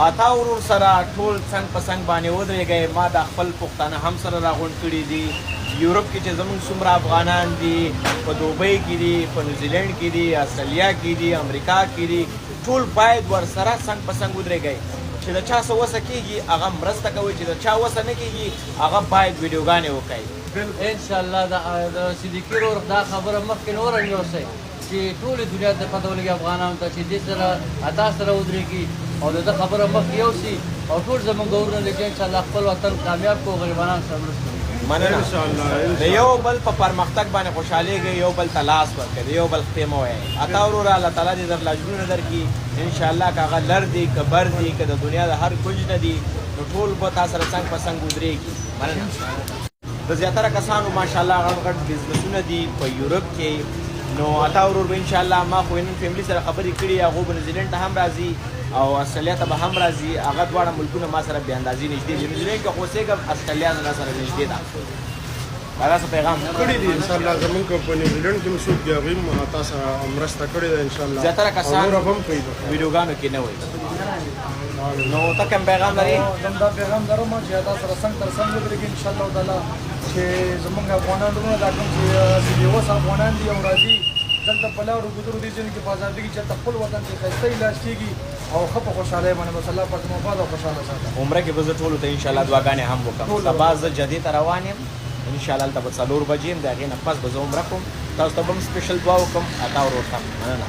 اتا ورور سره ټول څنګ په څنګ باندې ودرېږئ. ما د خپل پښتانه هم سره راغونډ کړي دي. یورپ کې چې زموږ څومره افغانان دي، په دوبۍ کې دي، په نیوزیلینډ کې دي، استرالیا کې دي، امریکا کې دي، ټول باید ورسره څنګ په څنګ ودرېږئ. چې د چا څه وسه کېږي هغه مرسته کوئ، چې د چا وسه نه کېږي هغه باید ویډیوګانې وکړئ. انشاءالله د صدیقي ورور دا خبره مخکې نوره یوسئ چې ټولې دنیا ته پته ولګي افغانانو ته چې دې سره اتا سره ودرېږي او د ده خبره مخکې یوسي او ټول زموږ ورونه چې انشاءالله خپل وطن کامیاب کړو، غریبانو سره مرسته وکړي. مننه. د یو بل په پرمختګ باندې خوشحالېږئ، یو بل ته لاس ورکړئ، یو بل خپې مه وایئ. اتا وروره الله تعالی دې درله اجرونه درکړي انشاءالله. که هغه لر دي که بر دي که د دنیا د هر کونج نه دي نو ټول به تا سره څنګ په څنګ ودرېږي. مننه. د زیاتره کسانو ماشاءالله غټ غټ بزنسونه دي په یورپ کې. نو اتا ورور به انشاءالله ما خو نن فیملي سره خبرې کړي، هغو به نیوزیلینډ ته هم راځي او استرالیا ته به هم راځي. هغه دواړه ملکونه ما سره بې اندازې نږدې دي. نیوزیلینډ کې خو اوسېږم، استرالیا زما سره نږدې ده. دا څه پیغام کړی دی انشاءالله. زمونږ په نیوزیلینډ کې څوک دي هغوی هم تا سره مرسته کړې ده انشاءالله. زیاتره کسان او نور هم کوي ویډیوګانو کې نه وایي. نو ته کوم پیغام لرې؟ دا پیغام لرم چې دا سره څنګ تر څنګ ودرېږي انشاءالله تعالی، چې زمونږ افغانان ورونه دا کوم چې بېوسه افغانان دي او راځي دلته په لارو ګودرو دې ځینې کې په ازادۍ کې چېرته خپل وطن کې ښایسته علاج کېږي او ښه په خوشحالۍ باندې بس الله پاک مو آباد او خوشحاله ساته. عمره کې به زه ټولو ته انشاءالله دعاګانې هم وکړم. سبا زه جدې ته روان یم انشاءالله. هلته به 4 بجې یم، د هغې نه پس به زه عمره کوم. تاسو ته به هم سپیشل دعا وکړم اتا ورور ته. مننه.